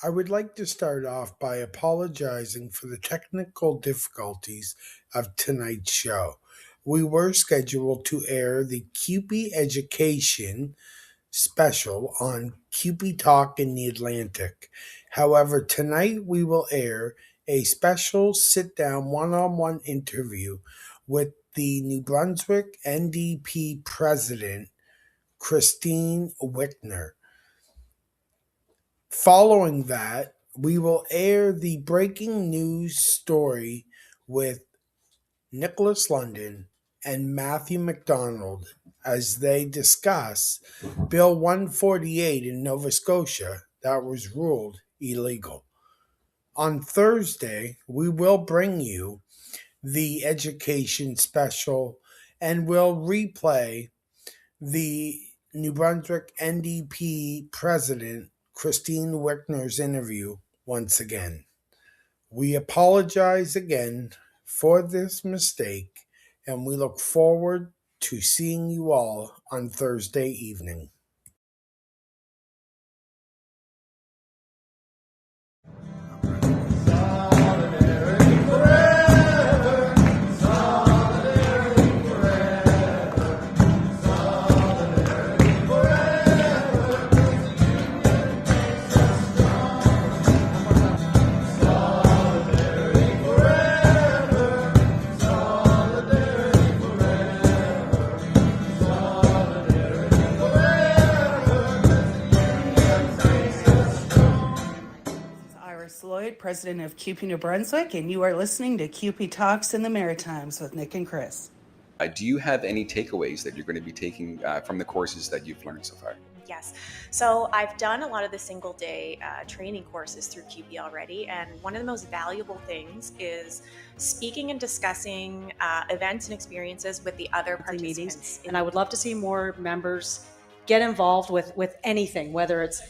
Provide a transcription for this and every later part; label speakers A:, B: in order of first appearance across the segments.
A: I would like to start off by apologizing for the technical difficulties of tonight's show. We were scheduled to air the CUPE Education special on CUPE Talk in the Atlantic. However, tonight we will air a special sit-down one-on-one interview with the New Brunswick NDP President, Kristine Wickner. Following that, we will air the breaking news story with Nicholas London and Matthew MacDonald as they discuss Bill 148 in Nova Scotia that was ruled illegal. On Thursday, we will bring you the education special and will replay the New Brunswick NDP President Kristine Wickner's interview once again. We apologize again for this mistake, and we look forward to seeing you all on Thursday evening.
B: President of CUPE New Brunswick, and you are listening to CUPE Talks in the Maritimes with Nick and Chris.
C: Do you have any takeaways that you're going to be taking from the courses that you've learned so far?
D: Yes. So I've done a lot of the single day training courses through CUPE already. And one of the most valuable things is speaking and discussing events and experiences with the other participants.
E: And I would love to see more members get involved with anything, whether it's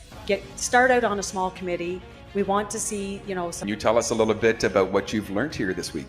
E: start out on a small committee. We want to see,
C: Can you tell us a little bit about what you've learned here this week?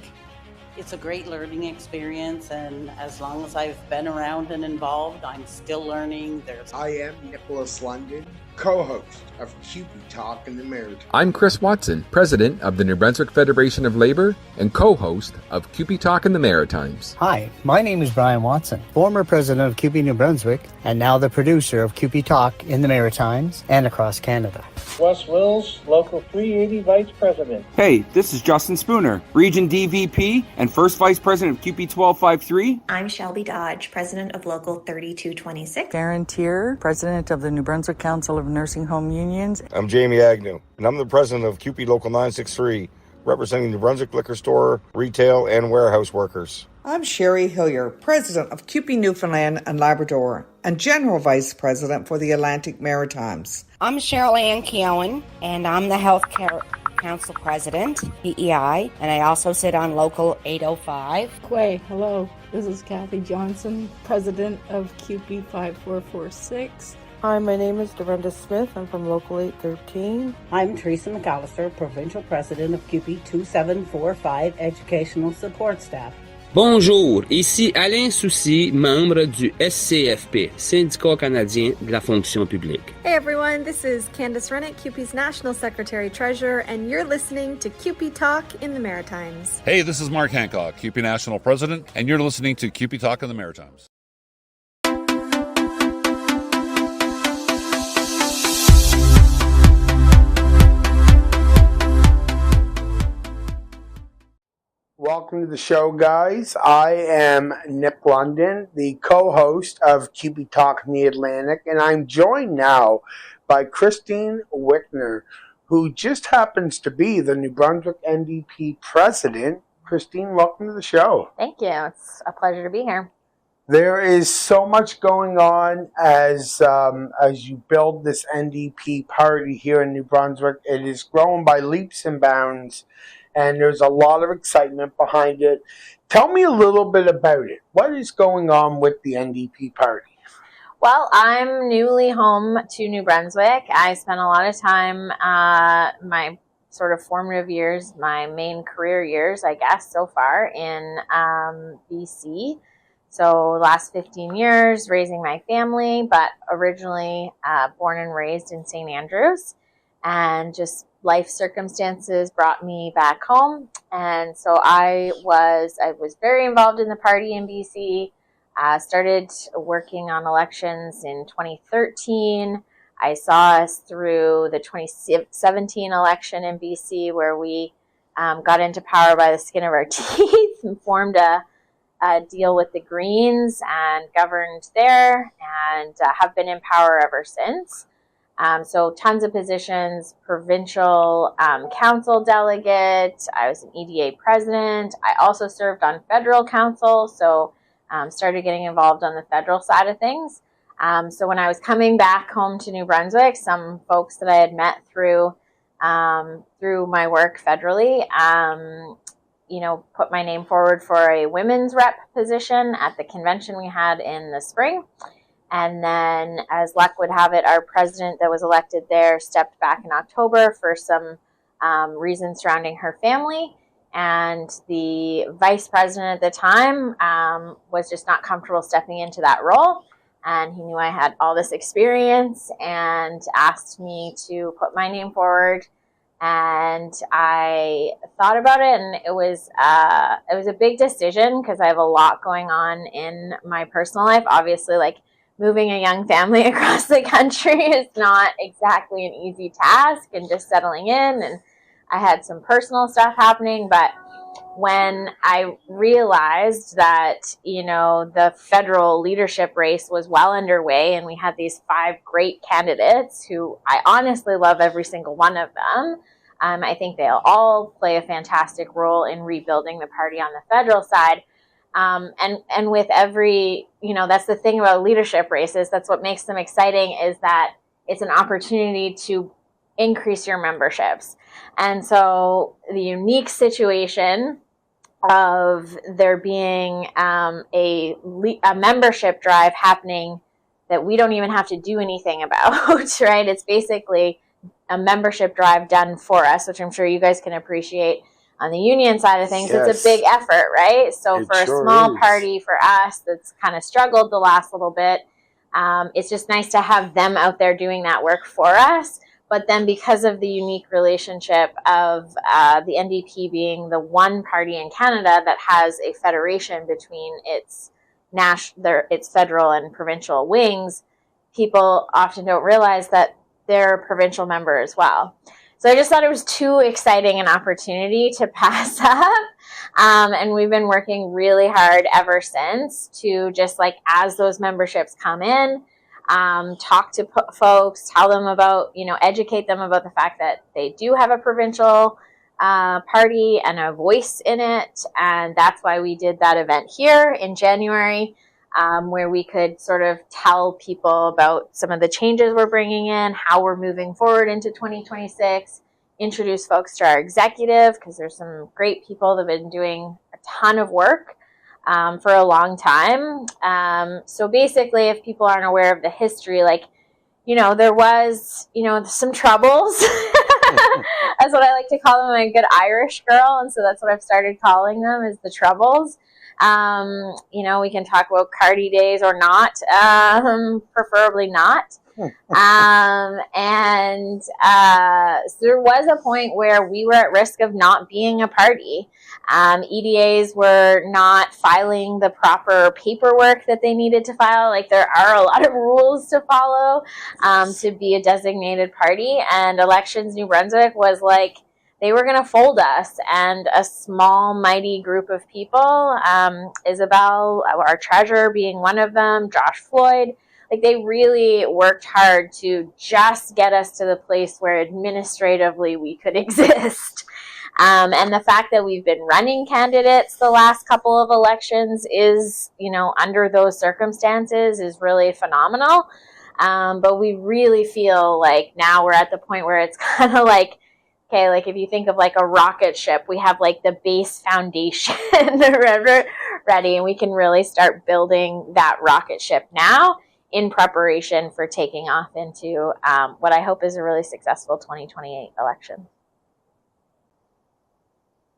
F: It's a great learning experience, and as long as I've been around and involved, I'm still learning.
G: I am Nicholas London, co-host of CUPE Talk in the Maritimes.
H: I'm Chris Watson, president of the New Brunswick Federation of Labor and co-host of CUPE Talk in the Maritimes.
I: Hi, my name is Brian Watson, former president of CUPE New Brunswick and now the producer of CUPE Talk in the Maritimes and across Canada.
J: Wes Wills, Local 380 Vice President.
K: Hey, this is Justin Spooner, Region DVP and First Vice President of CUPE 1253.
L: I'm Shelby Dodge, President of Local 3226.
M: Karen Tier, President of the New Brunswick Council of Nursing Home Unions.
N: I'm Jamie Agnew, and I'm the President of CUPE Local 963, representing New Brunswick Liquor Store, retail, and warehouse workers.
O: I'm Sherry Hillier, President of CUPE Newfoundland and Labrador, and General Vice President for the Atlantic Maritimes.
P: I'm Cheryl Ann Keown, and I'm the Healthcare Council President, PEI, and I also sit on Local 805.
Q: Quay, hello. This is Kathy Johnson, President of CUPE 5446.
R: Hi, my name is Dorinda Smith. I'm from Local 813.
F: I'm Teresa McAllister, Provincial President of CUPE 2745 Educational Support Staff.
S: Bonjour, ici Alain Soucy, membre du SCFP, Syndicat canadien de la fonction publique.
T: Hey everyone, this is Candace Rennick, CUPE's National Secretary Treasurer, and you're listening to CUPE Talk in the Maritimes.
F: Hey, this is Mark Hancock, CUPE National President, and you're listening to CUPE Talk in the Maritimes.
A: Welcome to the show, guys. I am Nick London, the co-host of CUPE Talk in the Atlantic, and I'm joined now by Kristine Wickner, who just happens to be the New Brunswick NDP president. Kristine, welcome to the show.
E: Thank you. It's a pleasure to be here.
A: There is so much going on as you build this NDP party here in New Brunswick. It is growing by leaps and bounds, and there's a lot of excitement behind it. Tell me a little bit about it. What is going on with the NDP party?
E: Well, I'm newly home to New Brunswick. I spent a lot of time, my sort of formative years, my main career years, I guess, so far in BC. So last 15 years raising my family, but originally born and raised in St. Andrews. and just life circumstances brought me back home. And so I was very involved in the party in BC. Started working on elections in 2013. I saw us through the 2017 election in BC, where we got into power by the skin of our teeth and formed a deal with the Greens and governed there, and have been in power ever since. So tons of positions, provincial council delegate. I was an EDA president. I also served on federal council, so started getting involved on the federal side of things. So when I was coming back home to New Brunswick, some folks that I had met through my work federally, put my name forward for a women's rep position at the convention we had in the spring. And then, as luck would have it, our president that was elected there stepped back in October for some reasons surrounding her family. And the vice president at the time was just not comfortable stepping into that role. And he knew I had all this experience and asked me to put my name forward. And I thought about it, and it was a big decision because I have a lot going on in my personal life. Obviously, like, moving a young family across the country is not exactly an easy task, and just settling in. And I had some personal stuff happening, but when I realized that, the federal leadership race was well underway, and we had these 5 great candidates who I honestly love every single one of them. I think they'll all play a fantastic role in rebuilding the party on the federal side. And with every, that's the thing about leadership races. That's what makes them exciting, is that it's an opportunity to increase your memberships. And so the unique situation of there being a membership drive happening that we don't even have to do anything about, right? It's basically a membership drive done for us, which I'm sure you guys can appreciate. On the union side of things, yes. It's a big effort, right? So it for a small party, for us, that's kind of struggled the last little bit, it's just nice to have them out there doing that work for us. But then, because of the unique relationship of the NDP being the one party in Canada that has a federation between its federal and provincial wings, people often don't realize that they're a provincial member as well. So I just thought it was too exciting an opportunity to pass up. And we've been working really hard ever since to just, like, as those memberships come in, talk to folks, tell them about, educate them about the fact that they do have a provincial party and a voice in it. And that's why we did that event here in January, where we could sort of tell people about some of the changes we're bringing in, how we're moving forward into 2026, introduce folks to our executive, because there's some great people that have been doing a ton of work for a long time. So basically, if people aren't aware of the history, there was, some troubles. That's what I like to call them. I'm a good Irish girl, and so that's what I've started calling them, is the troubles. We can talk about Cardi days or not, preferably not. So there was a point where we were at risk of not being a party. EDAs were not filing the proper paperwork that they needed to file. Like, there are a lot of rules to follow to be a designated party. And Elections New Brunswick was like, they were going to fold us, and a small, mighty group of people, Isabel, our treasurer, being one of them, Josh Floyd, they really worked hard to just get us to the place where administratively we could exist. And the fact that we've been running candidates the last couple of elections is, under those circumstances, is really phenomenal. But we really feel like now we're at the point where it's kind of like, okay, if you think of a rocket ship, we have the base foundation ready, and we can really start building that rocket ship now in preparation for taking off into what I hope is a really successful 2028 election.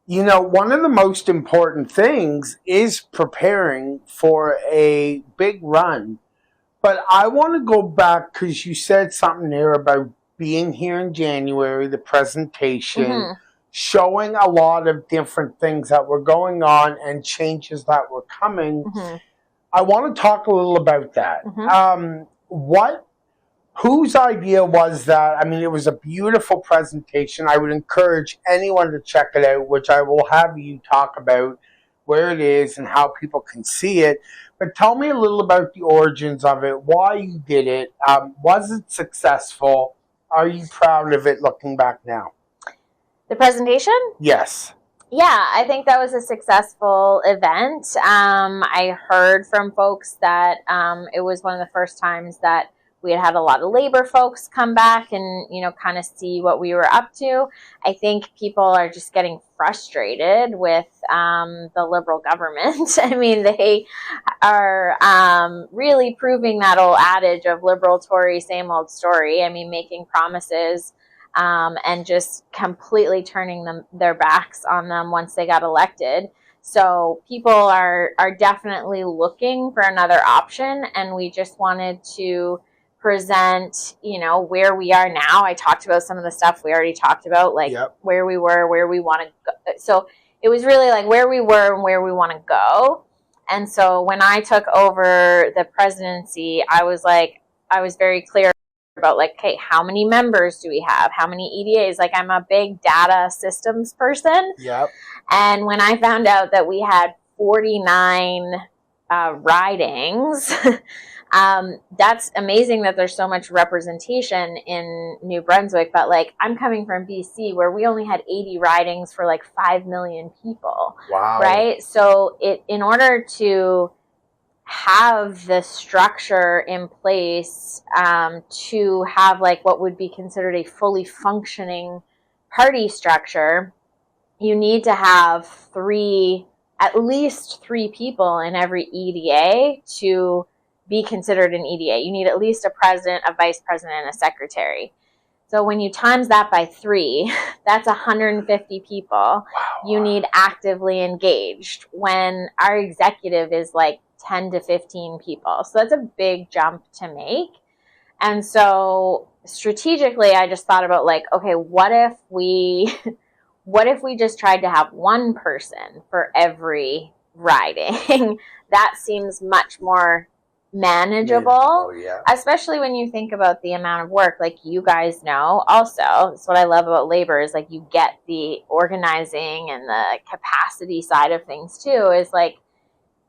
A: One of the most important things is preparing for a big run. But I want to go back, because you said something there about being here in January, the presentation,
E: Mm-hmm.
A: showing a lot of different things that were going on and changes that were coming.
E: Mm-hmm.
A: I want to talk a little about that.
E: Mm-hmm.
A: Whose idea was that? I mean, it was a beautiful presentation. I would encourage anyone to check it out, which I will have you talk about where it is and how people can see it. But tell me a little about the origins of it, why you did it. Was it successful? Are you proud of it looking back now?
E: The presentation?
A: Yes.
E: Yeah, I think that was a successful event. I heard from folks that it was one of the first times that we had a lot of labor folks come back and, kind of see what we were up to. I think people are just getting frustrated with the Liberal government. I mean, they are really proving that old adage of Liberal, Tory, same old story. I mean, making promises and just completely turning their backs on them once they got elected. So people are definitely looking for another option, and we just wanted to present, where we are now. I talked about some of the stuff we already talked about, like where we were, where we want to go. So it was really like where we were and where we want to go. And so when I took over the presidency, I was very clear about okay, how many members do we have? How many EDAs? Like, I'm a big data systems person.
A: Yep.
E: And when I found out that we had 49 ridings, that's amazing that there's so much representation in New Brunswick. But I'm coming from BC, where we only had 80 ridings for 5 million people.
A: Wow.
E: Right? So in order to have the structure in place to have what would be considered a fully functioning party structure, you need to have at least three people in every EDA to be considered an EDA. You need at least a president, a vice president, and a secretary. So when you times that by 3, that's 150 people.
A: Wow.
E: You need actively engaged, when our executive is 10 to 15 people. So that's a big jump to make. And so strategically, I just thought about okay, what if we just tried to have one person for every riding? That seems much more manageable,
A: yeah.
E: Especially when you think about the amount of work. You guys know also, that's what I love about labor, is you get the organizing and the capacity side of things too, is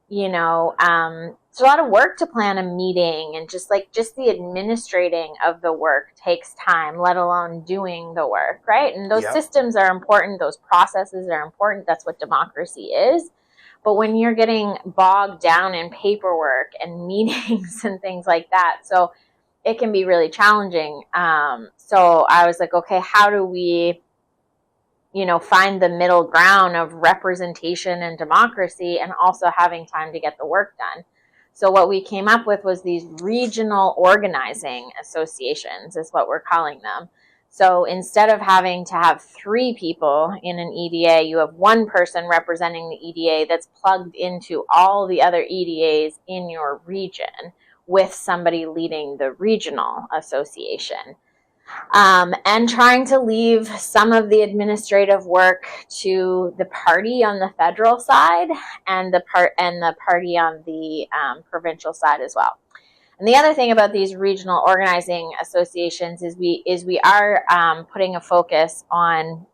E: it's a lot of work to plan a meeting, and just the administrating of the work takes time, let alone doing the work, right? And those systems are important. Those processes are important. That's what democracy is. But when you're getting bogged down in paperwork and meetings and things like that, so it can be really challenging. So I was okay, how do we find the middle ground of representation and democracy and also having time to get the work done? So what we came up with was these regional organizing associations, is what we're calling them. So instead of having to have 3 people in an EDA, you have one person representing the EDA that's plugged into all the other EDAs in your region, with somebody leading the regional association. And trying to leave some of the administrative work to the party on the federal side, and the party on the provincial side as well. And the other thing about these regional organizing associations is we are putting a focus on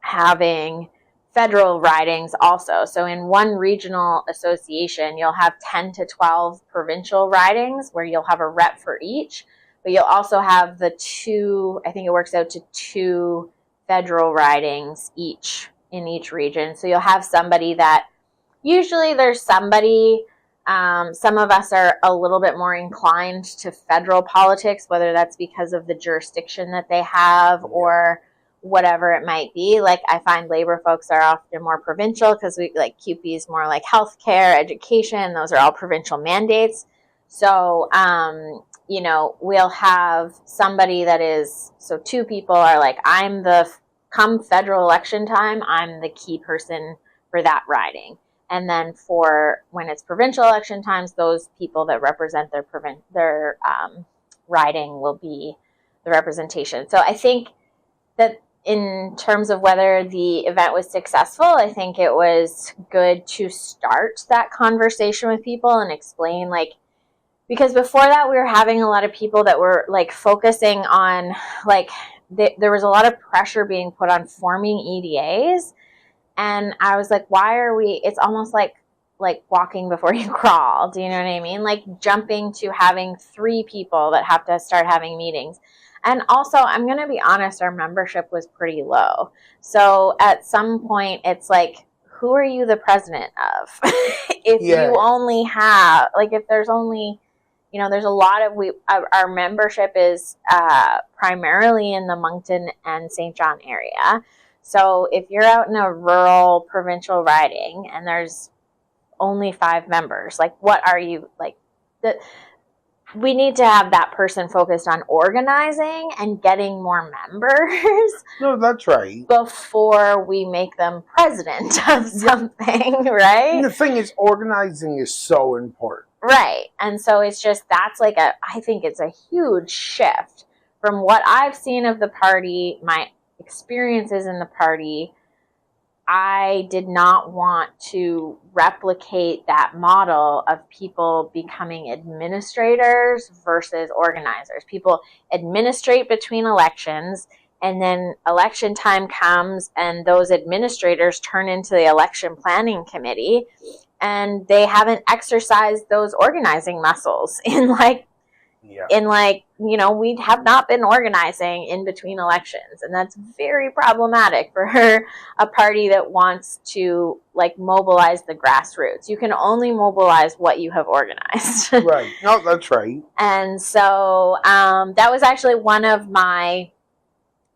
E: having federal ridings also. So in one regional association, you'll have 10 to 12 provincial ridings where you'll have a rep for each. But you'll also have I think it works out to 2 federal ridings each in each region. So you'll have somebody that, usually there's somebody, some of us are a little bit more inclined to federal politics, whether that's because of the jurisdiction that they have or whatever it might be. I find labor folks are often more provincial, because CUPE is more healthcare, education. Those are all provincial mandates. So, we'll have somebody that is, so 2 people are come federal election time, I'm the key person for that riding. And then for when it's provincial election times, those people that represent their riding will be the representation. So I think that in terms of whether the event was successful, I think it was good to start that conversation with people and explain, like, because before that we were having a lot of people that were like focusing on, like, there was a lot of pressure being put on forming EDAs. And I was like, why are we, it's almost like walking before you crawl. Do you know what I mean? Like jumping to having 3 people that have to start having meetings. And also, I'm going to be honest, our membership was pretty low. So at some point, it's like, who are you the president of? If you only have, like, if there's only, you know, there's a lot of, our membership is primarily in the Moncton and St. John area. So if you're out in a rural provincial riding and there's only 5 members, like, what are you, like, we need to have that person focused on organizing and getting more members.
A: No, that's right.
E: Before we make them president of something, right?
A: And the thing is, organizing is so important.
E: Right. And so it's just, that's like I think it's a huge shift from what I've seen of the party, my experiences in the party. I did not want to replicate that model of people becoming administrators versus organizers. People administrate between elections, and then election time comes and those administrators turn into the election planning committee, and they haven't exercised those organizing muscles in you know, we have not been organizing in between elections, and that's very problematic for a party that wants to, like, mobilize the grassroots. You can only mobilize what you have organized.
A: Right. No, that's right.
E: And so that was actually one of my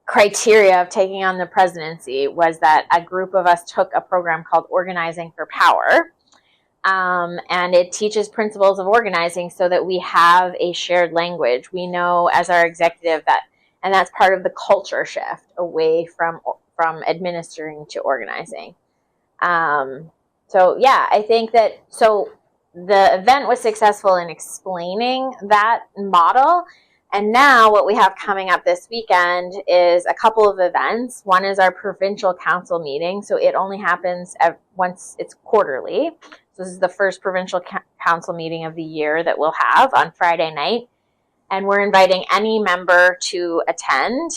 E: criteria of taking on the presidency, was that a group of us took a program called Organizing for Power. And it teaches principles of organizing so that we have a shared language. We know as our executive that, and that's part of the culture shift away from administering to organizing. So yeah, I think that, so the event was successful in explaining that model. And now what we have coming up this weekend is a couple of events. One is our provincial council meeting. So it only happens once, it's quarterly. This is the first provincial council meeting of the year that we'll have on Friday night. And we're inviting any member to attend.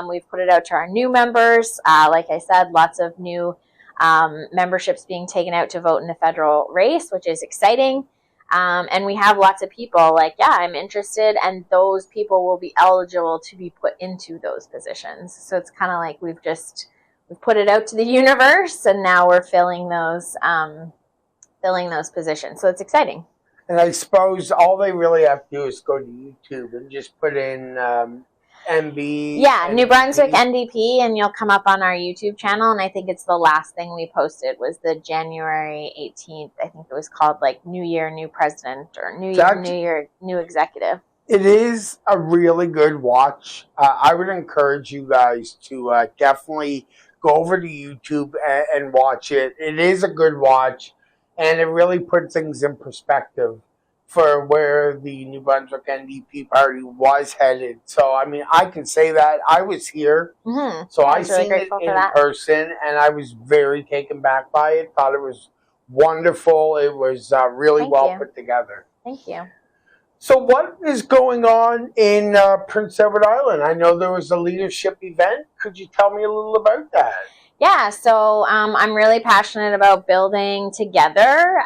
E: We've put it out to our new members. Like I said, lots of new memberships being taken out to vote in the federal race, which is exciting. And we have lots of people like, yeah, I'm interested. And those people will be eligible to be put into those positions. So it's kind of like we've put it out to the universe, and now we're filling those positions. So it's exciting.
A: And I suppose all they really have to do is go to YouTube and just put in NB.
E: Yeah,
A: NDP.
E: New Brunswick NDP, and you'll come up on our YouTube channel. And I think it's the last thing we posted was the January 18th. I think it was called like New Year, New President, or New Year, New Executive.
A: It is a really good watch. I would encourage you guys to definitely go over to YouTube and watch it. It is a good watch. And it really put things in perspective for where the New Brunswick NDP party was headed. So, I mean, I can say that. I was here.
E: Mm-hmm.
A: So I seen it in person, and I was very taken back by it. Thought it was wonderful. It was really well put together.
E: Thank you.
A: So what is going on in Prince Edward Island? I know there was a leadership event. Could you tell me a little about that?
E: Yeah, so I'm really passionate about building together,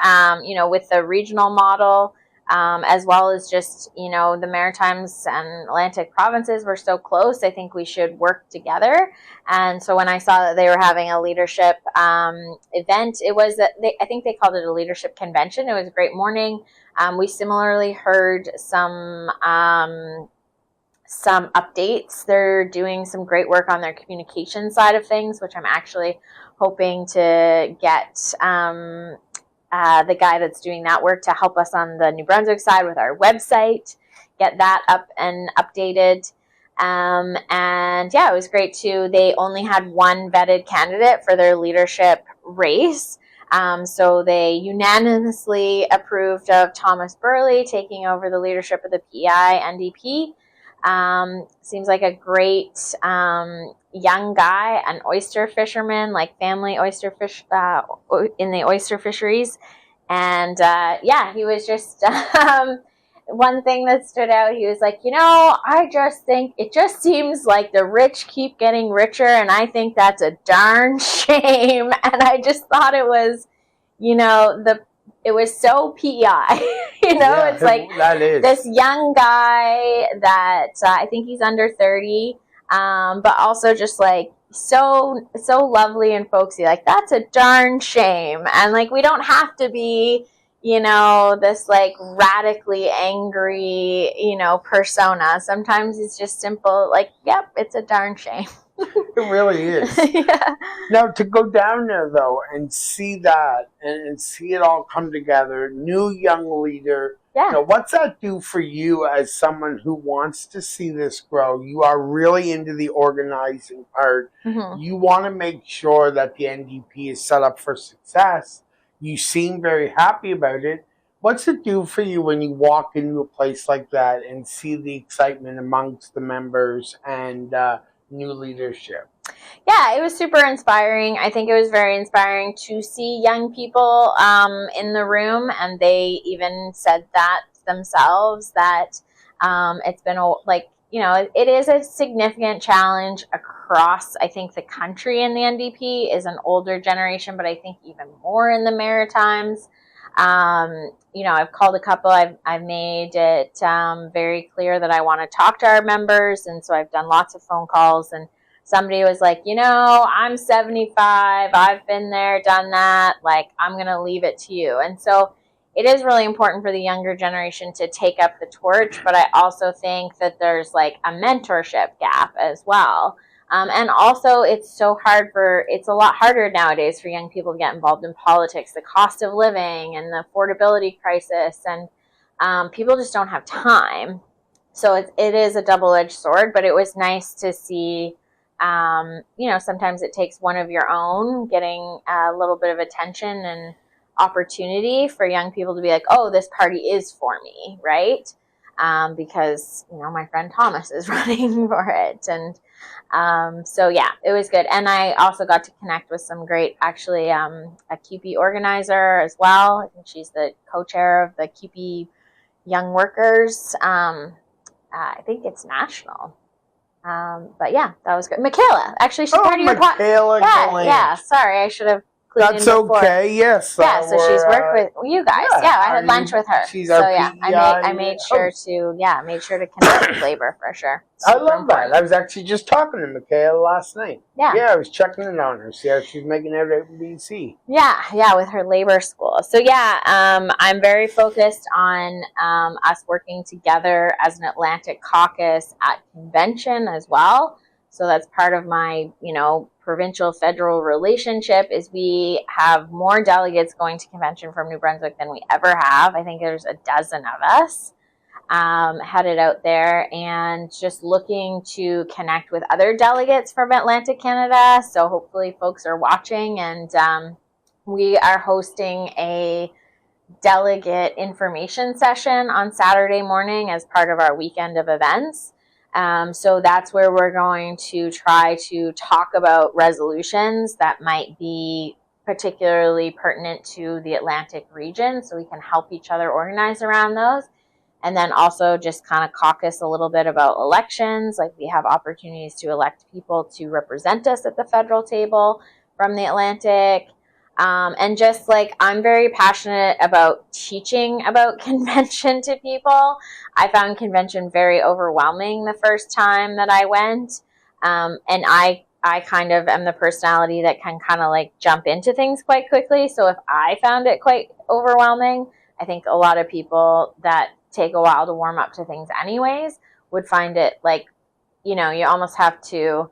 E: with the regional model, as well as just, the Maritimes and Atlantic provinces were so close. I think we should work together. And so when I saw that they were having a leadership event, it was, I think they called it a leadership convention. It was a great morning. We similarly heard some updates. They're doing some great work on their communication side of things, which I'm actually hoping to get the guy that's doing that work to help us on the New Brunswick side with our website, get that up and updated. And yeah, it was great too. They only had one vetted candidate for their leadership race. So they unanimously approved of Thomas Burley taking over the leadership of the PEI NDP. Seems like a great young guy, an oyster fisherman, like family oyster fish in the oyster fisheries. And he was just one thing that stood out. He was like, I just think it just seems like the rich keep getting richer, and I think that's a darn shame. And I just thought it was, it was so PEI. It's like this young guy that I think he's under 30, but also just like so lovely and folksy. Like, that's a darn shame. And like, we don't have to be, this like radically angry, persona. Sometimes it's just simple, like, yep, it's a darn shame.
A: It really is.
E: Yeah.
A: Now, to go down there, though, and see that and see it all come together, new young leader, what's that do for you as someone who wants to see this grow? You are really into the organizing part.
E: Mm-hmm.
A: You want to make sure that the NDP is set up for success. You seem very happy about it. What's it do for you when you walk into a place like that and see the excitement amongst the members and new leadership?
E: Yeah, it was super inspiring. I think it was very inspiring to see young people in the room, and they even said that themselves, that it's been it is a significant challenge across, I think, the country. In the NDP is an older generation, but I think even more in the Maritimes. I've called a couple. I've made it very clear that I want to talk to our members, and so I've done lots of phone calls. And somebody was like, I'm 75. I've been there, done that. Like, I'm going to leave it to you. And so it is really important for the younger generation to take up the torch, but I also think that there's like a mentorship gap as well. And also it's a lot harder nowadays for young people to get involved in politics, the cost of living and the affordability crisis, and people just don't have time. So it is a double-edged sword, but it was nice to see, sometimes it takes one of your own getting a little bit of attention and opportunity for young people to be like, oh, this party is for me, right? Because, my friend Thomas is running for it. And it was good. And I also got to connect with some great, actually, a CUPE organizer as well. I think she's the co-chair of the CUPE Young Workers. I think it's national. But yeah, that was good. Michaela, actually, she's part of your
A: Michaela Gallant.
E: Yeah, sorry, I should have.
A: That's okay. Yes.
E: Yeah. So she's worked with you guys. Yeah, I had lunch with her.
A: She's our
E: I made sure to connect with labor for sure.
A: I love that. I was actually just talking to Michaela last night.
E: Yeah.
A: Yeah, I was checking in on her, see how she's making out at BC.
E: Yeah, with her labor school. So I'm very focused on us working together as an Atlantic caucus at convention as well. So that's part of my, provincial federal relationship is we have more delegates going to convention from New Brunswick than we ever have. I think there's a dozen of us headed out there, and just looking to connect with other delegates from Atlantic Canada. So hopefully folks are watching, and we are hosting a delegate information session on Saturday morning as part of our weekend of events. So that's where we're going to try to talk about resolutions that might be particularly pertinent to the Atlantic region, so we can help each other organize around those. And then also just kind of caucus a little bit about elections. Like, we have opportunities to elect people to represent us at the federal table from the Atlantic. And just like, I'm very passionate about teaching about convention to people. I found convention very overwhelming the first time that I went. And I kind of am the personality that can kind of like jump into things quite quickly. So if I found it quite overwhelming, I think a lot of people that take a while to warm up to things anyways would find it like, you almost have to,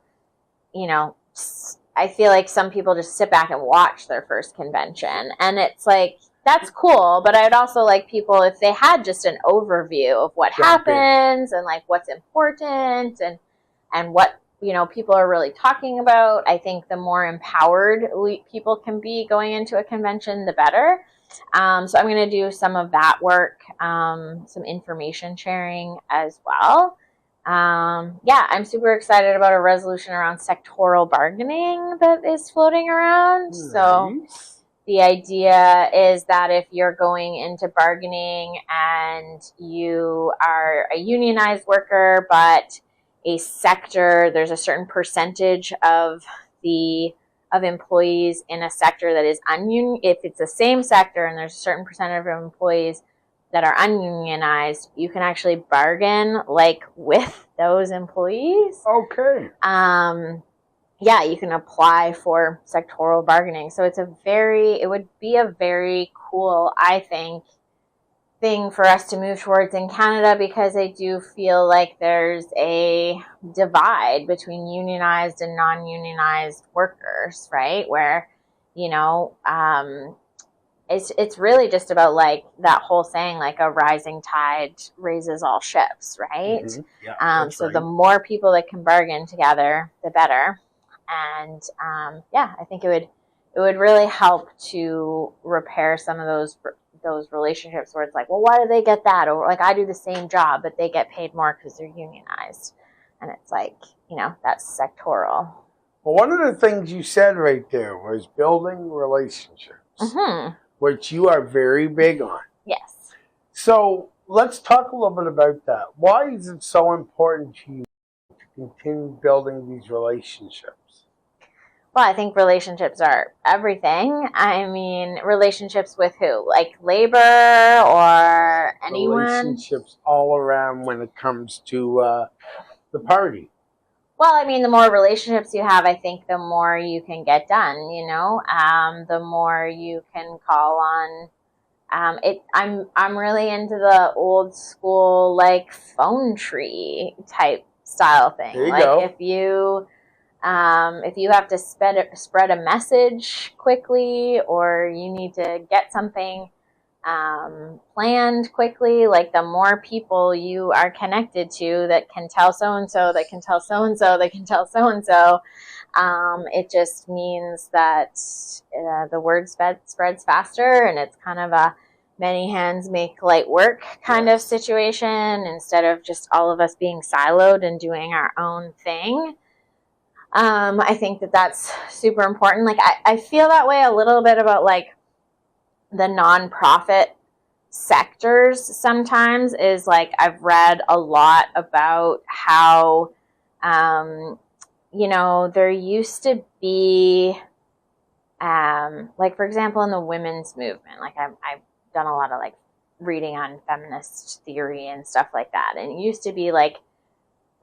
E: I feel like some people just sit back and watch their first convention, and it's like, that's cool. But I would also like people, if they had just an overview of what happens and like what's important and what, people are really talking about. I think the more empowered people can be going into a convention, the better. So I'm going to do some of that work, some information sharing as well. I'm super excited about a resolution around sectoral bargaining that is floating around.
A: Nice.
E: So the idea is that if you're going into bargaining and you are a unionized worker, but a sector, there's a certain percentage of employees in a sector that is ununion. If it's the same sector and there's a certain percentage of employees that are ununionized, you can actually bargain like with those employees.
A: Okay.
E: You can apply for sectoral bargaining. So it would be a very cool, I think, thing for us to move towards in Canada, because I do feel like there's a divide between unionized and non-unionized workers, right? Where, it's really just about like that whole saying, like a rising tide raises all ships, right?
A: Mhm. Yeah,
E: So
A: right.
E: the more people that can bargain together, the better. And I think it would really help to repair some of those relationships where it's like, well, why do they get that? Or like, I do the same job, but they get paid more because they're unionized. And it's like, that's sectoral.
A: Well, one of the things you said right there was building relationships, which you are very big on.
E: Yes.
A: So let's talk a little bit about that. Why is it so important to you to continue building these relationships?
E: Well, I think relationships are everything. I mean, relationships with who? Like labor or anyone?
A: Relationships all around when it comes to the party.
E: Well, I mean, the more relationships you have, I think the more you can get done, the more you can call on. I'm really into the old school, like phone tree type style thing.
A: There you
E: like
A: go.
E: if you have to spread a message quickly, or you need to get something planned quickly, like the more people you are connected to that can tell so-and-so, that can tell so-and-so, that can tell so-and-so, it just means that the word spreads faster, and it's kind of a many hands make light work kind of situation, instead of just all of us being siloed and doing our own thing. I think that's super important. Like I feel that way a little bit about like the nonprofit sectors sometimes, is like I've read a lot about how there used to be like, for example, in the women's movement, like I've done a lot of like reading on feminist theory and stuff like that, and it used to be like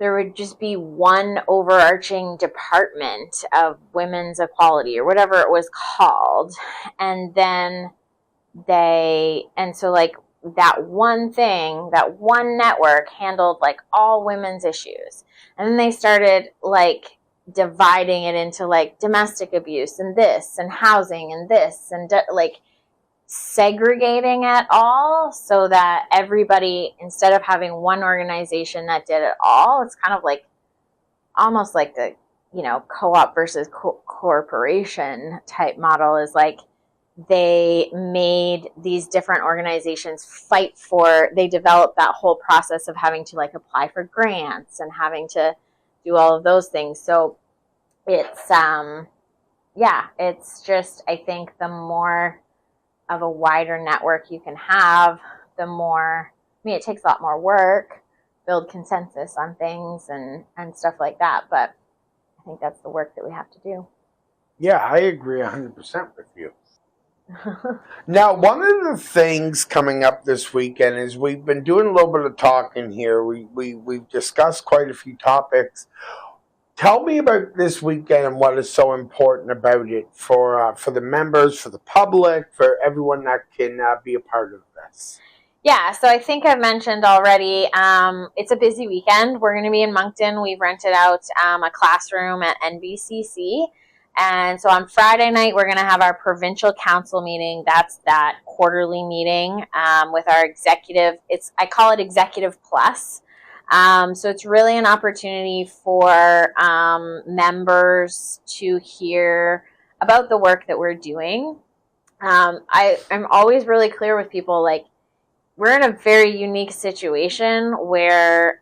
E: there would just be one overarching department of women's equality or whatever it was called. And then so like that one thing, that one network handled like all women's issues. And then they started like dividing it into like domestic abuse and this and housing and this and like segregating it all, so that everybody, instead of having one organization that did it all, it's kind of like almost like the co-op versus corporation type model, is like they made these different organizations fight for, they developed that whole process of having to like apply for grants and having to do all of those things. So it's it's just, I think the more of a wider network you can have, the more, it takes a lot more work, build consensus on things and stuff like that. But I think that's the work that we have to do.
A: Yeah, I agree 100% with you. Now, one of the things coming up this weekend is we've been doing a little bit of talking here. We've discussed quite a few topics. Tell me about this weekend and what is so important about it for the members, for the public, for everyone that can be a part of this.
E: Yeah, so I think I've mentioned already, it's a busy weekend. We're going to be in Moncton. We've rented out a classroom at NBCC. And so on Friday night, we're going to have our provincial council meeting. That's that quarterly meeting with our executive. I call it Executive Plus. So it's really an opportunity for members to hear about the work that we're doing. I'm always really clear with people, like, we're in a very unique situation where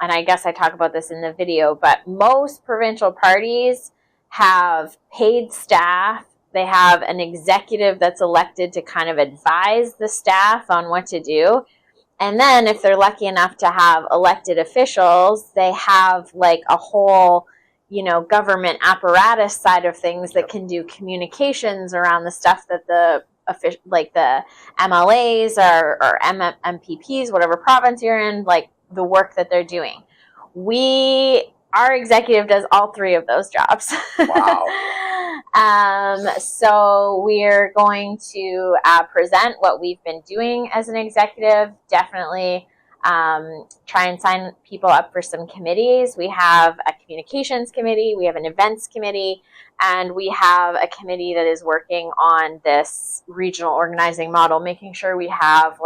E: and I guess I talk about this in the video, but most provincial parties have paid staff. They have an executive that's elected to kind of advise the staff on what to do. And then if they're lucky enough to have elected officials, they have like a whole, government apparatus side of things that can do communications around the stuff that the MLAs or MPPs, whatever province you're in, like the work that they're doing. Our executive does all three of those jobs.
C: Wow.
E: So we're going to present what we've been doing as an executive. Definitely try and sign people up for some committees. We have a communications committee, we have an events committee, and we have a committee that is working on this regional organizing model, making sure we have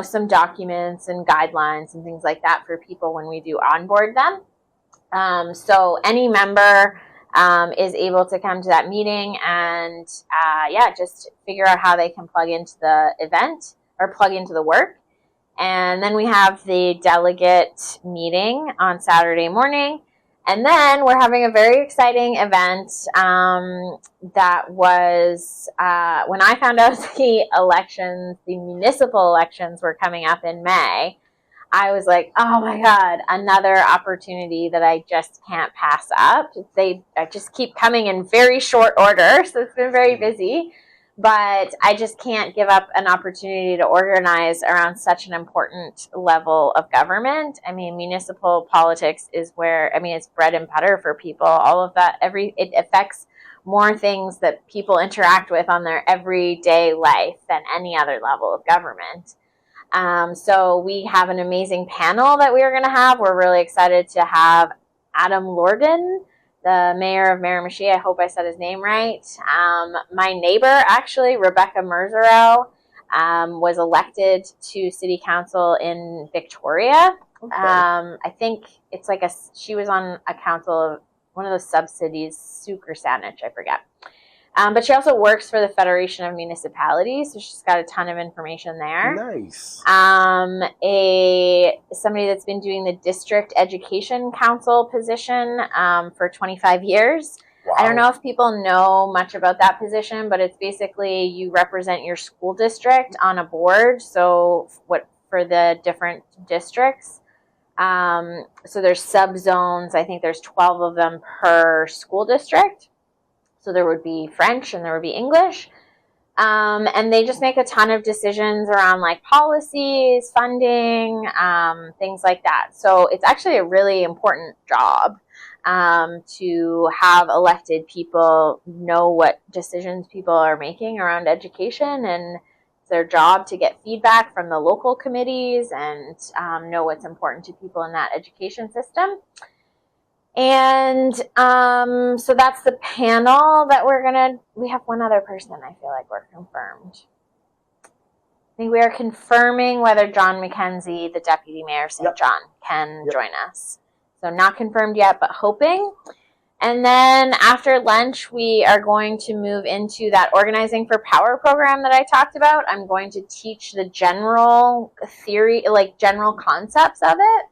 E: some documents and guidelines and things like that for people when we do onboard them. So any member is able to come to that meeting and just figure out how they can plug into the event or plug into the work. And then we have the delegate meeting on Saturday morning. And then we're having a very exciting event that was when I found out the municipal elections were coming up in May. I was like, oh my God, another opportunity that I just can't pass up. They just keep coming in very short order, so it's been very busy. But I just can't give up an opportunity to organize around such an important level of government. I mean, municipal politics is where, it's bread and butter for people. All of that, it affects more things that people interact with on their everyday life than any other level of government. So we have an amazing panel that we are going to have. We're really excited to have Adam Lorden, the mayor of Miramichi. I hope I said his name right. My neighbor, actually, Rebecca Merzero, was elected to city council in Victoria. Okay. I think it's she was on a council of one of those sub-cities, Souk or Saanich, I forget. But she also works for the Federation of Municipalities, so she's got a ton of information there.
U: Nice.
E: Somebody that's been doing the District Education Council position for 25 years. Wow. I don't know if people know much about that position, but it's basically you represent your school district on a board. So for the different districts. So there's sub-zones. I think there's 12 of them per school district. So there would be French and there would be English. And they just make a ton of decisions around policies, funding, things like that. So it's actually a really important job to have elected people know what decisions people are making around education, and it's their job to get feedback from the local committees and know what's important to people in that education system. And so that's the panel that we have one other person I feel like we're confirmed. I think we are confirming whether John McKenzie, the Deputy Mayor of St. John, can join us. So not confirmed yet, but hoping. And then after lunch, we are going to move into that Organizing for Power program that I talked about. I'm going to teach the general theory, general concepts of it.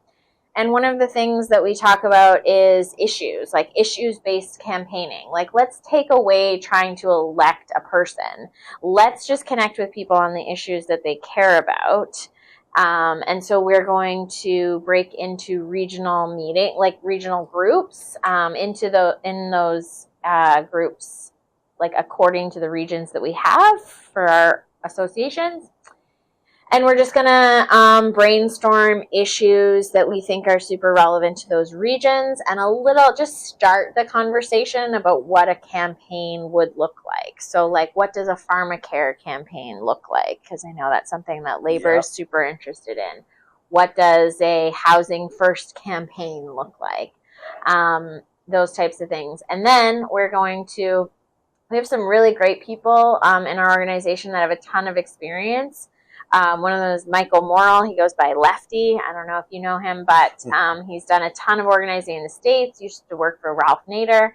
E: And one of the things that we talk about is issues, issues-based campaigning. Let's take away trying to elect a person. Let's just connect with people on the issues that they care about. And so we're going to break into regional regional groups, in those groups, according to the regions that we have for our associations. And we're just going to brainstorm issues that we think are super relevant to those regions and just start the conversation about what a campaign would look like. So what does a pharmacare campaign look like? Because I know that's something that Labour is super interested in. What does a housing first campaign look like? Those types of things. And then we have some really great people in our organization that have a ton of experience. One of those, Michael Morrill, he goes by Lefty. I don't know if you know him, but he's done a ton of organizing in the States. Used to work for Ralph Nader.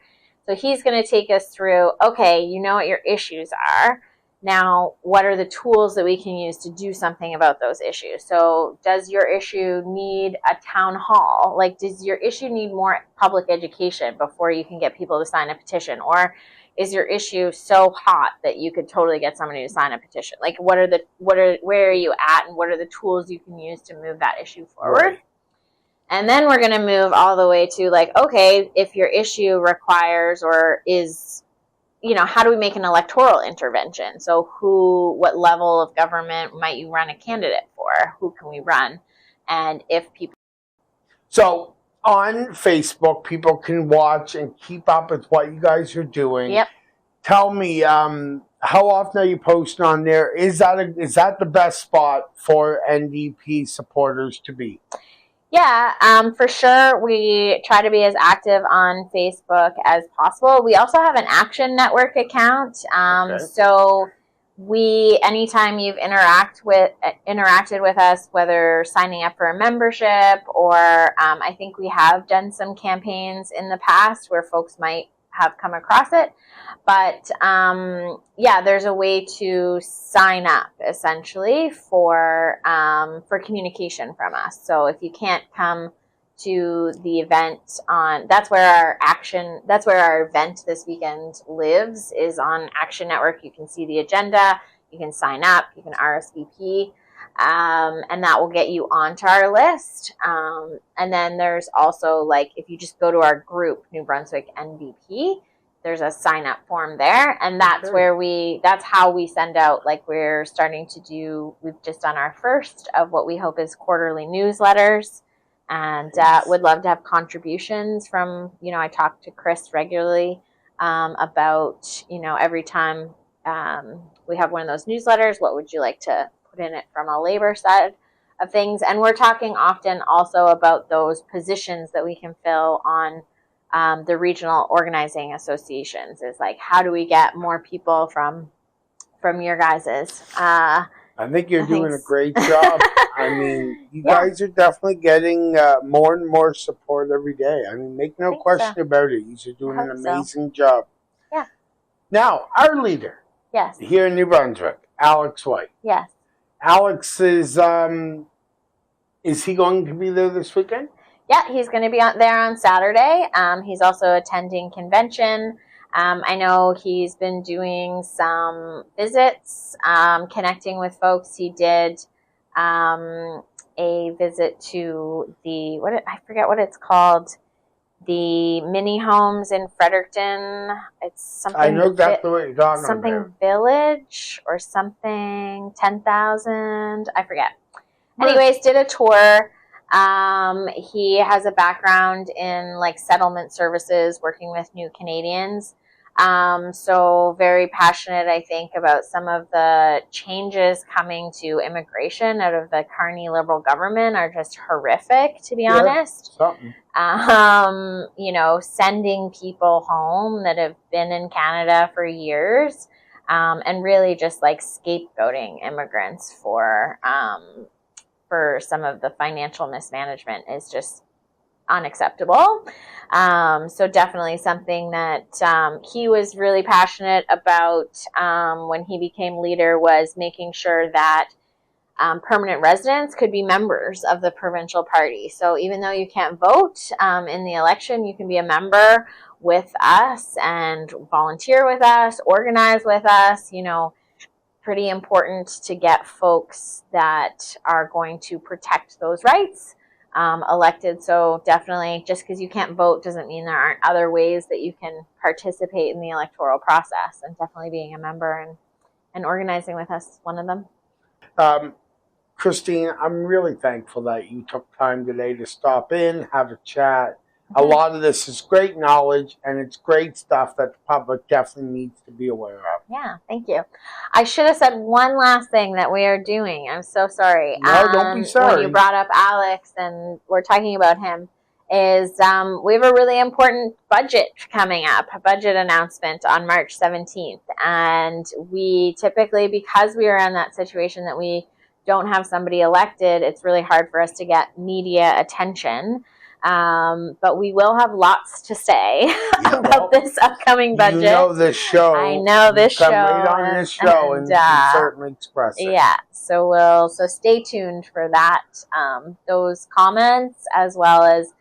E: So he's going to take us through, okay, you know what your issues are. Now, what are the tools that we can use to do something about those issues? So does your issue need a town hall? Like, does your issue need more public education before you can get people to sign a petition? Or is your issue so hot that you could totally get somebody to sign a petition? Like, where are you at, and what are the tools you can use to move that issue forward? Right. And then we're going to move all the way to, like, okay, if your issue requires or is, how do we make an electoral intervention? So what level of government might you run a candidate for? Who can we run? And if people...
A: So on Facebook, people can watch and keep up with what you guys are doing.
E: Yep.
A: Tell me, how often are you posting on there? Is that the best spot for NDP supporters to be?
E: Yeah, for sure. We try to be as active on Facebook as possible. We also have an Action Network account. So anytime you've interacted with us, whether signing up for a membership or I think we have done some campaigns in the past where folks might have come across it. But there's a way to sign up essentially for communication from us. So if you can't come to the event that's where our event this weekend lives, is on Action Network. You can see the agenda, you can sign up, you can RSVP, and that will get you onto our list. And then there's also, like, if you just go to our group, New Brunswick NDP, there's a sign up form there, and that's that's how we send out, like, we've just done our first of what we hope is quarterly newsletters, and would love to have contributions from, I talk to Chris regularly about, every time we have one of those newsletters, what would you like to put in it from a labor side of things. And we're talking often also about those positions that we can fill on the regional organizing associations. Is like, how do we get more people from your guys's?
A: I think you're doing a great job. I mean, you guys are definitely getting more and more support every day. I mean, make no question about it. You're doing an amazing job.
E: Yeah.
A: Now, our leader.
E: Yes.
A: Here in New Brunswick, Alex White.
E: Yes.
A: Alex is he going to be there this weekend?
E: Yeah, he's going to be there on Saturday. He's also attending convention. I know he's been doing some visits, connecting with folks. He did a visit to I forget what it's called, the mini homes in Fredericton. It's something.
A: I know exactly what you're talking about.
E: Something village or something 10,000. I forget. Anyways, did a tour. He has a background in, like, settlement services, working with new Canadians. So very passionate, I think, about some of the changes coming to immigration out of the Carney Liberal government are just horrific, to be honest. Sending people home that have been in Canada for years, and really just, like, scapegoating immigrants for some of the financial mismanagement is just unacceptable. So definitely something that he was really passionate about when he became leader, was making sure that permanent residents could be members of the provincial party. So even though you can't vote in the election, you can be a member with us and volunteer with us, organize with us. Pretty important to get folks that are going to protect those rights elected. So definitely, just because you can't vote doesn't mean there aren't other ways that you can participate in the electoral process, and definitely being a member and organizing with us is one of them.
A: Kristine, I'm really thankful that you took time today to stop in, have a chat. A lot of this is great knowledge, and it's great stuff that the public definitely needs to be aware of.
E: Yeah, thank you. I should have said one last thing that we are doing. I'm so sorry.
A: No, don't be sorry.
E: When you brought up Alex and we're talking about him, is we have a really important budget coming up, a budget announcement on March 17th. And we typically, because we are in that situation that we don't have somebody elected, it's really hard for us to get media attention. But we will have lots to say about this upcoming budget.
A: You know this show.
E: I know this show.
A: Come right on this show and you can certainly express it.
E: Yeah, so stay tuned for that. Those comments, as well as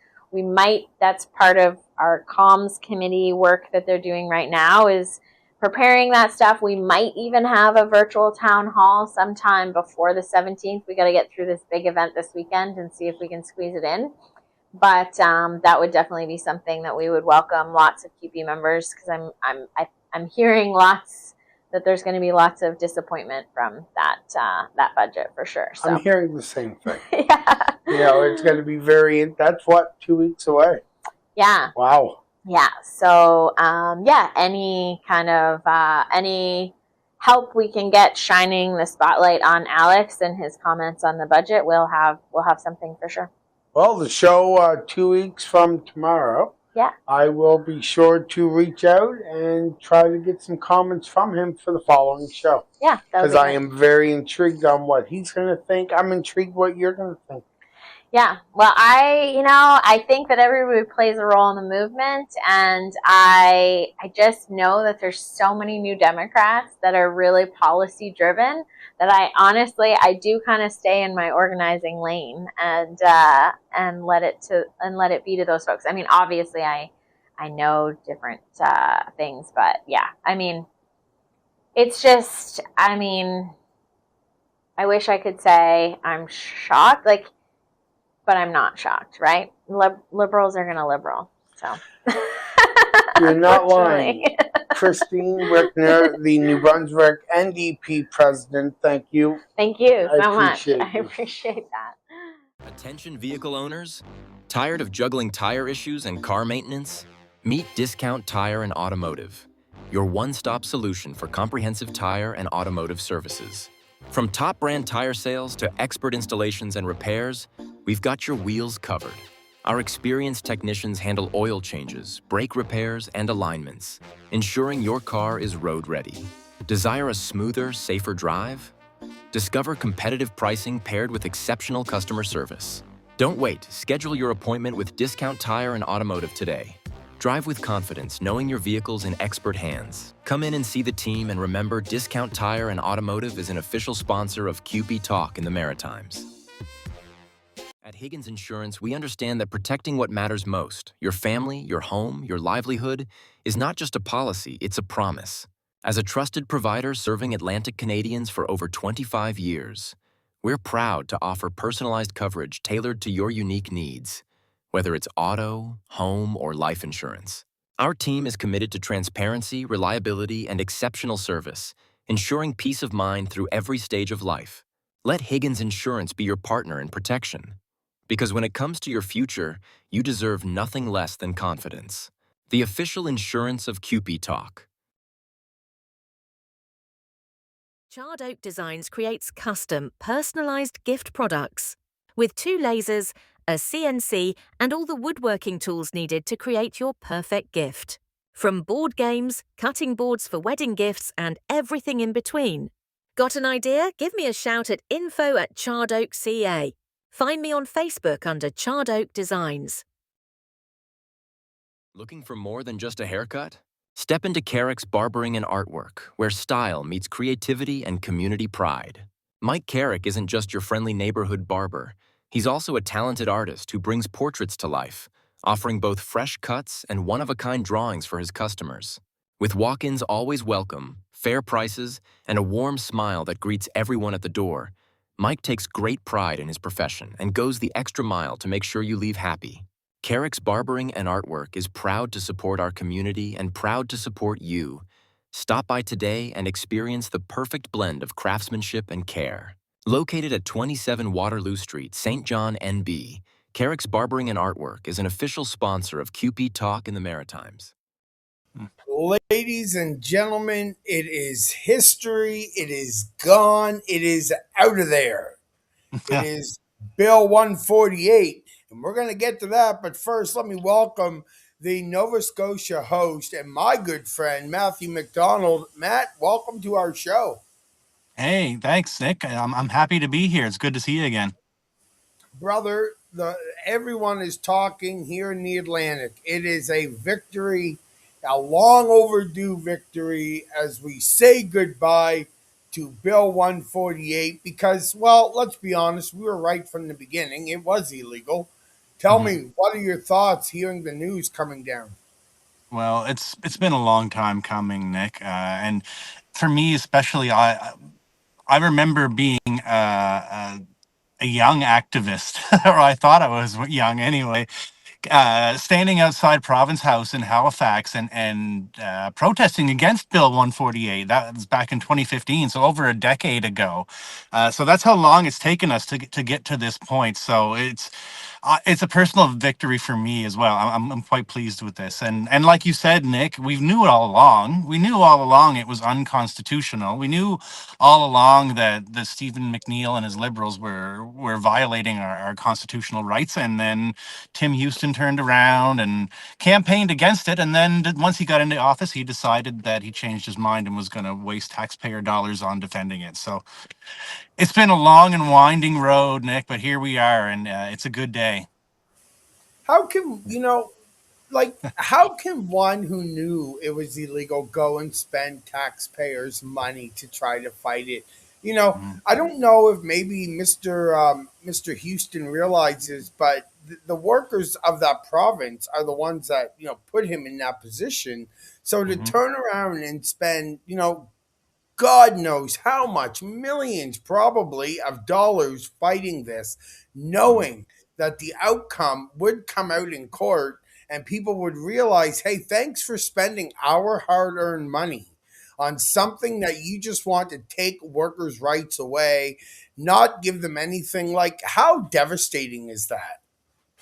E: that's part of our comms committee work that they're doing right now, is preparing that stuff. We might even have a virtual town hall sometime before the 17th. We got to get through this big event this weekend and see if we can squeeze it in. But that would definitely be something that we would welcome lots of CUPE members, because I'm hearing lots that there's going to be lots of disappointment from that budget for sure. So. I'm
A: hearing the same thing. Yeah. It's going to be that's 2 weeks away.
E: Yeah.
A: Wow.
E: Yeah. So any kind of any help we can get shining the spotlight on Alex and his comments on the budget, we'll have something for sure.
A: Well, the show 2 weeks from tomorrow.
E: Yeah.
A: I will be sure to reach out and try to get some comments from him for the following show.
E: Yeah.
A: Because I am very intrigued on what he's going to think. I'm intrigued what you're going to think.
E: Yeah. Well, I think that everybody plays a role in the movement, and I just know that there's so many new Democrats that are really policy driven that I do kind of stay in my organizing lane and let it be to those folks. I mean, obviously I know different things, but yeah, I mean, it's just, I wish I could say I'm shocked, but I'm not shocked, right? Liberals are going to liberal, so.
A: You're not lying. Kristine Wickner, the New Brunswick NDP president, thank you.
E: Thank you so much. I appreciate that.
U: Attention vehicle owners, tired of juggling tire issues and car maintenance? Meet Discount Tire and Automotive, your one-stop solution for comprehensive tire and automotive services. From top brand tire sales to expert installations and repairs, we've got your wheels covered. Our experienced technicians handle oil changes, brake repairs, and alignments, ensuring your car is road ready. Desire a smoother, safer drive? Discover competitive pricing paired with exceptional customer service. Don't wait. Schedule your appointment with Discount Tire and Automotive today. Drive with confidence, knowing your vehicle's in expert hands. Come in and see the team, and remember, Discount Tire and Automotive is an official sponsor of CUPE Talk in the Maritimes. At Higgins Insurance, we understand that protecting what matters most, your family, your home, your livelihood, is not just a policy, it's a promise. As a trusted provider serving Atlantic Canadians for over 25 years, we're proud to offer personalized coverage tailored to your unique needs, whether it's auto, home, or life insurance. Our team is committed to transparency, reliability, and exceptional service, ensuring peace of mind through every stage of life. Let Higgins Insurance be your partner in protection. Because when it comes to your future, you deserve nothing less than confidence. The official insurance of CUPE Talk.
V: Charred Oak Designs creates custom, personalized gift products. With 2 lasers, a CNC, and all the woodworking tools needed to create your perfect gift. From board games, cutting boards for wedding gifts, and everything in between. Got an idea? Give me a shout at info@charredoak.ca. Find me on Facebook under Charred Oak Designs.
U: Looking for more than just a haircut? Step into Carrick's Barbering and Artwork, where style meets creativity and community pride. Mike Carrick isn't just your friendly neighborhood barber. He's also a talented artist who brings portraits to life, offering both fresh cuts and one-of-a-kind drawings for his customers. With walk-ins always welcome, fair prices, and a warm smile that greets everyone at the door, Mike takes great pride in his profession and goes the extra mile to make sure you leave happy. Carrick's Barbering and Artwork is proud to support our community and proud to support you. Stop by today and experience the perfect blend of craftsmanship and care. Located at 27 Waterloo Street, St. John, NB, Carrick's Barbering and Artwork is an official sponsor of CUPE Talk in the Maritimes.
A: Ladies and gentlemen, it is history. It is gone. It is out of there. It is Bill 148, and we're going to get to that. But first, let me welcome the Nova Scotia host and my good friend, Matthew MacDonald. Matt, welcome to our show.
W: Hey, thanks, Nick. I'm happy to be here. It's good to see you again.
A: Brother, everyone is talking here in the Atlantic. It is a victory, a long overdue victory, as we say goodbye to Bill 148 because, well, let's be honest, we were right from the beginning. It was illegal. Tell me, what are your thoughts hearing the news coming down?
B: Well, it's been a long time coming, Nick, and for me especially, I remember being a young activist, or I thought I was young anyway, standing outside Province House in Halifax and protesting against Bill 148. That was back in 2015, so over a decade ago. So that's how long it's taken us to get to this point. So it's a personal victory for me as well. I'm quite pleased with this. And like you said, Nick, we knew it all along. We knew all along it was unconstitutional. We knew all along that Stephen McNeil and his Liberals were violating our constitutional rights. And then Tim Houston turned around and campaigned against it. And then once he got into office, he decided that he changed his mind and was going to waste taxpayer dollars on defending it. So it's been a long and winding road, Nick, but here we are, and it's a good day.
A: How can, how can one who knew it was illegal go and spend taxpayers' money to try to fight it? I don't know if maybe Mr. Houston realizes, but the workers of that province are the ones that put him in that position. So to turn around and spend God knows how much, millions probably of dollars fighting this, knowing that the outcome would come out in court and people would realize, hey, thanks for spending our hard earned money on something that you just want to take workers' rights away, not give them anything. Like, how devastating is that?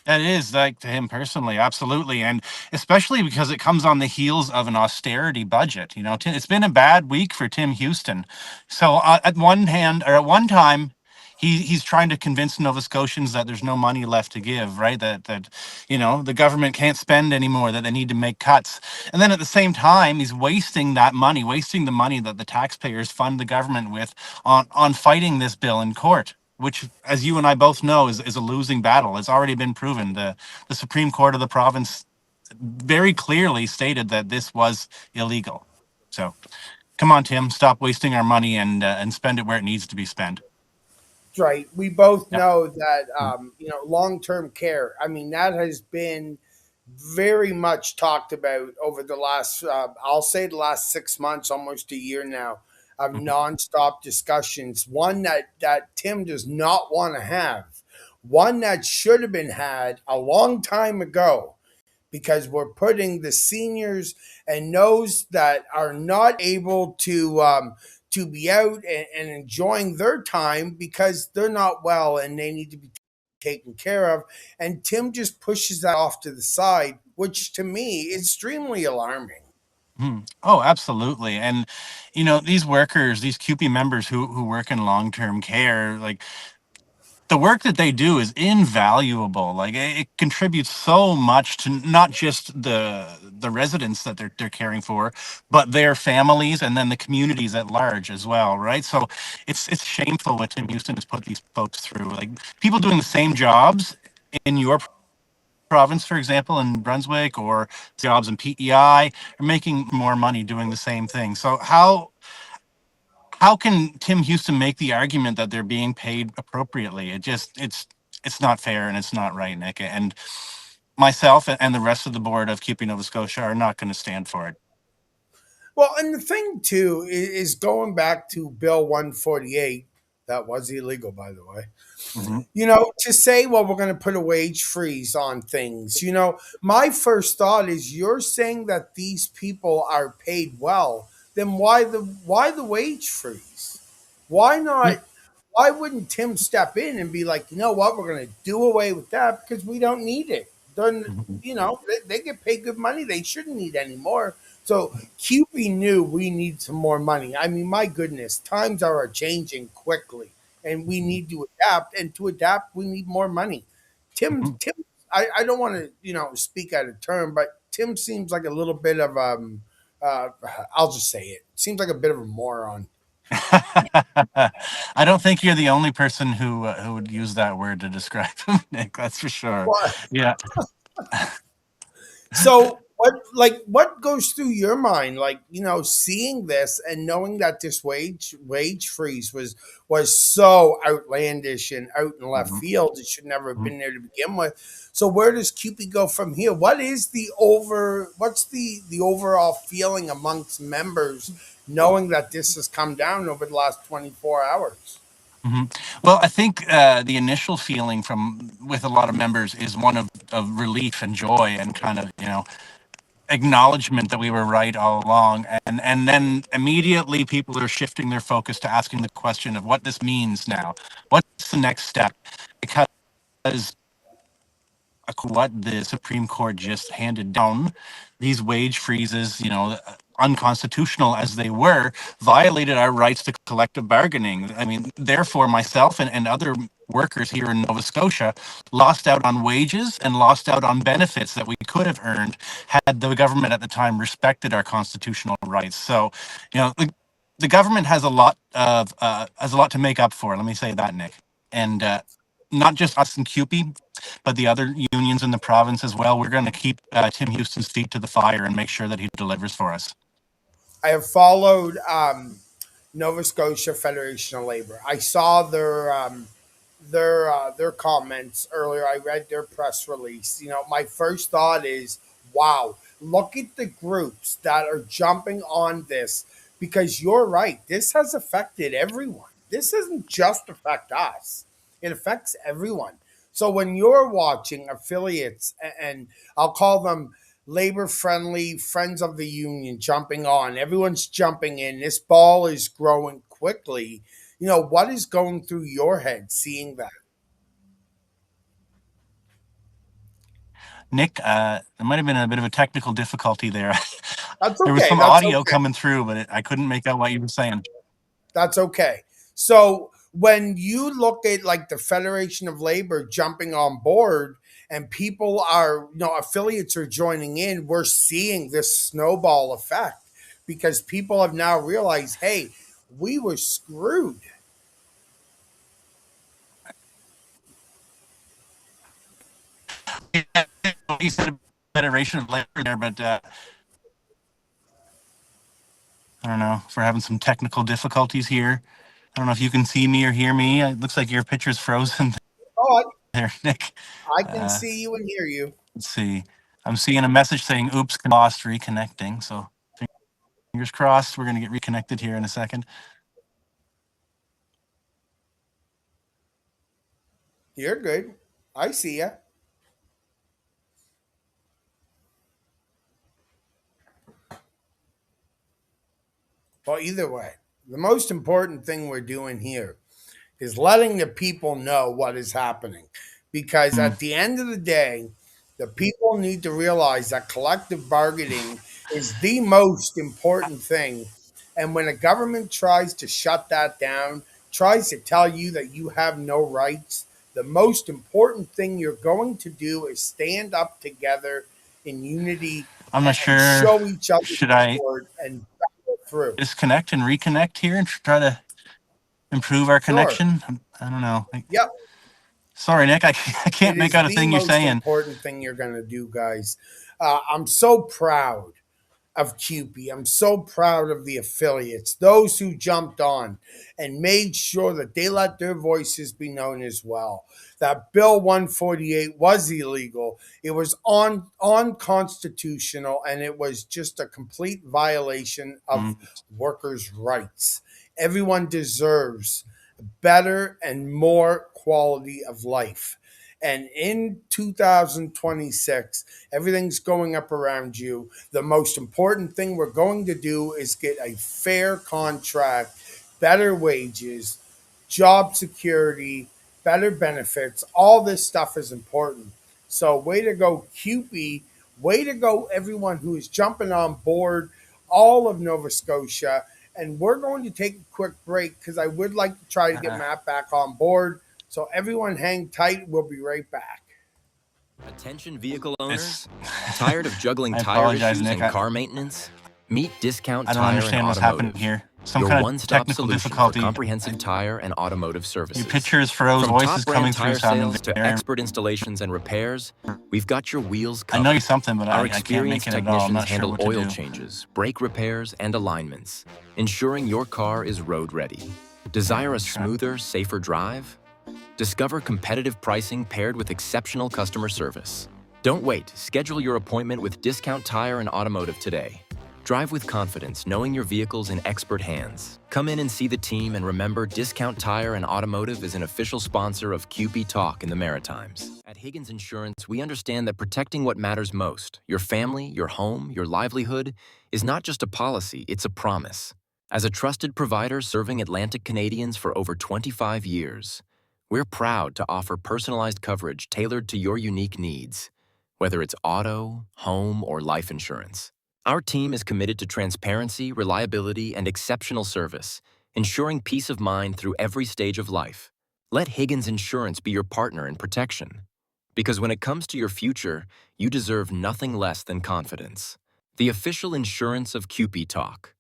B: That is, like, to him personally, absolutely, and especially because it comes on the heels of an austerity budget. It's been a bad week for Tim Houston. So at one time, he's trying to convince Nova Scotians that there's no money left to give, right? That the government can't spend anymore, that they need to make cuts, and then at the same time, he's wasting that money, wasting the money that the taxpayers fund the government with on fighting this bill in court, which, as you and I both know, is a losing battle. It's already been proven. The Supreme Court of the province very clearly stated that this was illegal. So, come on, Tim, stop wasting our money and spend it where it needs to be spent.
A: Right. We both know that long-term care. I mean, that has been very much talked about over the last, I'll say the last 6 months, almost a year now, of nonstop discussions. One that Tim does not want to have. One that should have been had a long time ago, because we're putting the seniors and those that are not able to be out and enjoying their time because they're not well and they need to be taken care of. And Tim just pushes that off to the side, which to me is extremely alarming.
B: Oh, absolutely. And, these workers, these CUPE members who work in long-term care, like, the work that they do is invaluable. Like, it contributes so much to not just the residents that they're caring for, but their families and then the communities at large as well, right? So it's shameful what Tim Houston has put these folks through. Like, people doing the same jobs in your province, for example, in Brunswick, or jobs in PEI, are making more money doing the same thing. So how can Tim Houston make the argument that they're being paid appropriately? It's not fair and it's not right, Nick. And myself and the rest of the board of CUPE Nova Scotia are not going to stand for it.
A: Well, and the thing too is going back to Bill 148, that was illegal, by the way. To say, well, we're going to put a wage freeze on things. My first thought is, you're saying that these people are paid well. Then why the wage freeze? Why not? Why wouldn't Tim step in and be like, you know what, we're going to do away with that because we don't need it. They're, they get paid good money. They shouldn't need any more. So CUPE knew we need some more money. I mean, my goodness, times are changing quickly, and we need to adapt. And to adapt, we need more money. Tim, I don't want to speak out of turn, but Tim seems like a little bit of I'll just say it. Seems like a bit of a moron.
B: I don't think you're the only person who would use that word to describe him, Nick. That's for sure.
A: What?
B: Yeah.
A: So what goes through your mind, seeing this and knowing that this wage freeze was so outlandish and out in left field, it should never have been there to begin with. So where does CUPE go from here? What's the overall feeling amongst members knowing that this has come down over the last 24 hours?
B: Well, I think the initial feeling with a lot of members is one of relief and joy and kind of, acknowledgement that we were right all along. And then immediately people are shifting their focus to asking the question of what this means now. What's the next step? Because what the Supreme Court just handed down, these wage freezes, unconstitutional as they were, violated our rights to collective bargaining. I mean, therefore, myself and other workers here in Nova Scotia lost out on wages and lost out on benefits that we could have earned had the government at the time respected our constitutional rights. So, the government has a lot to make up for. Let me say that, Nick, and not just us in CUPE, but the other unions in the province as well. We're going to keep Tim Houston's feet to the fire and make sure that he delivers for us.
A: I have followed Nova Scotia Federation of Labor. I saw their comments earlier. I read their press release. My first thought is, wow, look at the groups that are jumping on this, because you're right. This has affected everyone. This doesn't just affect us. It affects everyone. So when you're watching affiliates, and I'll call them labor-friendly friends of the union, jumping on, everyone's jumping in, this ball is growing quickly. What is going through your head seeing that?
B: Nick, there might have been a bit of a technical difficulty there.
A: That's okay.
B: There was some audio coming through, but I couldn't make out what you were saying.
A: That's okay. So when you look at the Federation of Labor jumping on board and people are, affiliates are joining in, we're seeing this snowball effect because people have now realized, hey, we were screwed.
B: You said Federation of Labor there, but I don't know if we're having some technical difficulties here. I don't know if you can see me or hear me. It looks like your picture's frozen there, Nick.
A: I can see you and hear you.
B: Let's see. I'm seeing a message saying, oops, lost reconnecting. So fingers crossed, we're going to get reconnected here in a second.
A: You're good. I see ya. Well, either way, the most important thing we're doing here is letting the people know what is happening. Because at the end of the day, the people need to realize that collective bargaining is the most important thing. And when a government tries to shut that down, tries to tell you that you have no rights, the most important thing you're going to do is stand up together in unity.
B: I'm not sure.
A: Show each other
B: should I
A: and battle through.
B: Disconnect and reconnect here and try to improve our connection? I don't know.
A: Yep.
B: Sorry, Nick. I can't make out a thing you're saying.
A: It's the most important thing you're going to do, guys. I'm so proud of CUPE. I'm so proud of the affiliates, those who jumped on and made sure that they let their voices be known as well. That Bill 148 was illegal. It was unconstitutional, and it was just a complete violation of workers' rights. Everyone deserves better and more quality of life. And in 2026, everything's going up around you. The most important thing we're going to do is get a fair contract, better wages, job security, better benefits. All this stuff is important. So way to go, CUPE. Way to go, everyone who is jumping on board, all of Nova Scotia. And we're going to take a quick break because I would like to try to get Matt back on board. So everyone hang tight. We'll be right back.
U: Attention vehicle owners. Tired of juggling tire issues and car maintenance? Meet Discount Tire and Automotive.
B: Here. some
U: Your
B: kind of
U: one-stop
B: technical
U: solution
B: difficulty.
U: for comprehensive tire and automotive services.
B: Your pictures froze,
U: From
B: voices coming
U: top-brand
B: through
U: tire
B: sounding
U: sales to
B: very...
U: expert installations and repairs, we've got your wheels covered.
B: I know something, but
U: Our
B: I can't make
U: experienced
B: it at all. I'm
U: technicians
B: not sure
U: handle
B: what to
U: oil
B: do.
U: changes, brake repairs, and alignments, ensuring your car is road ready. Desire a smoother, safer drive? Discover competitive pricing paired with exceptional customer service. Don't wait. Schedule your appointment with Discount Tire and Automotive today. Drive with confidence, knowing your vehicle's in expert hands. Come in and see the team, and remember, Discount Tire and Automotive is an official sponsor of CUPE Talk in the Maritimes. At Higgins Insurance, we understand that protecting what matters most, your family, your home, your livelihood, is not just a policy, it's a promise. As a trusted provider serving Atlantic Canadians for over 25 years, we're proud to offer personalized coverage tailored to your unique needs, whether it's auto, home, or life insurance. Our team is committed to transparency, reliability, and exceptional service, ensuring peace of mind through every stage of life. Let Higgins Insurance be your partner in protection. Because when it comes to your future, you deserve nothing less than confidence. The official insurance of CUPE Talk.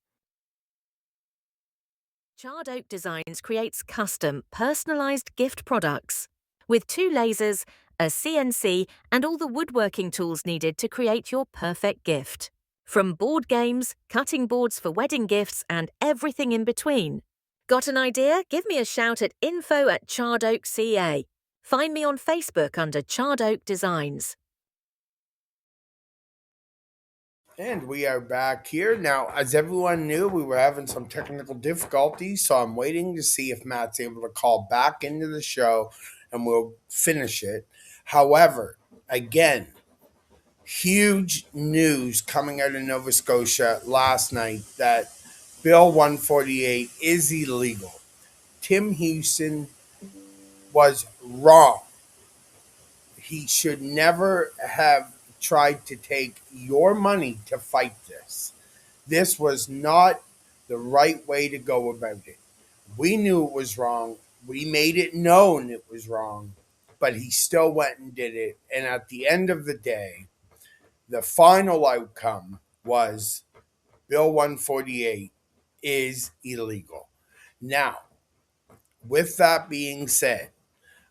V: Charred Oak Designs creates custom, personalized gift products. With 2 lasers, a CNC, and all the woodworking tools needed to create your perfect gift. From board games, cutting boards for wedding gifts, and everything in between. Got an idea? Give me a shout at info@charredoak.ca. Find me on Facebook under Charred Oak Designs.
A: And we are back here. Now, as everyone knew, we were having some technical difficulties, so I'm waiting to see if Matt's able to call back into the show and we'll finish it. However, again, huge news coming out of Nova Scotia last night that Bill 148 is illegal. Tim Houston was wrong. He should never have tried to take your money to fight this. This was not the right way to go about it. We knew it was wrong. We made it known it was wrong, but he still went and did it. And at the end of the day, the final outcome was Bill 148 is illegal. Now, with that being said,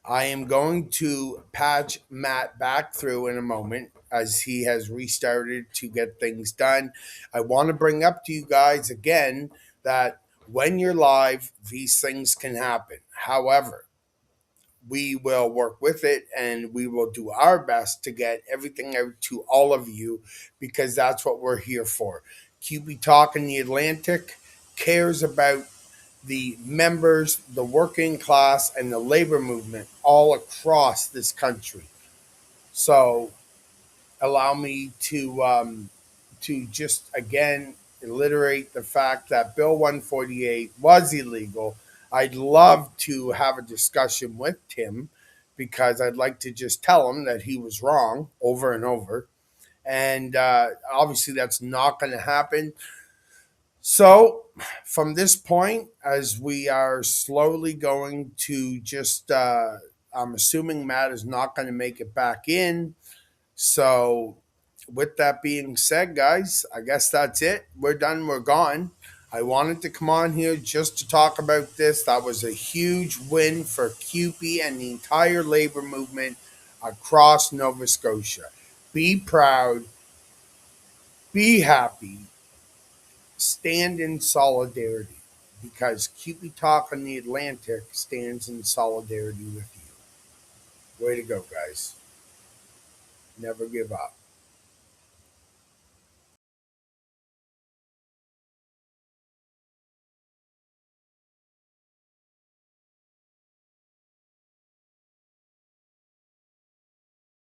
A: I am going to patch Matt back through in a moment as he has restarted to get things done. I want to bring up to you guys again that when you're live, these things can happen. However, we will work with it and we will do our best to get everything out to all of you because that's what we're here for. CUPE Talk in the Atlantic cares about the members, the working class, and the labor movement all across this country. So allow me to just again reiterate the fact that Bill 148 was illegal. I'd love to have a discussion with Tim because I'd like to just tell him that he was wrong over and over. And obviously that's not going to happen. So from this point, as we are slowly going to just, I'm assuming Matt is not going to make it back in. So with that being said, guys, I guess that's it. We're done. We're gone. I wanted to come on here just to talk about this. That was a huge win for CUPE and the entire labor movement across Nova Scotia. Be proud. Be happy. Stand in solidarity because CUPE Talk on the Atlantic stands in solidarity with you. Way to go, guys. Never give up.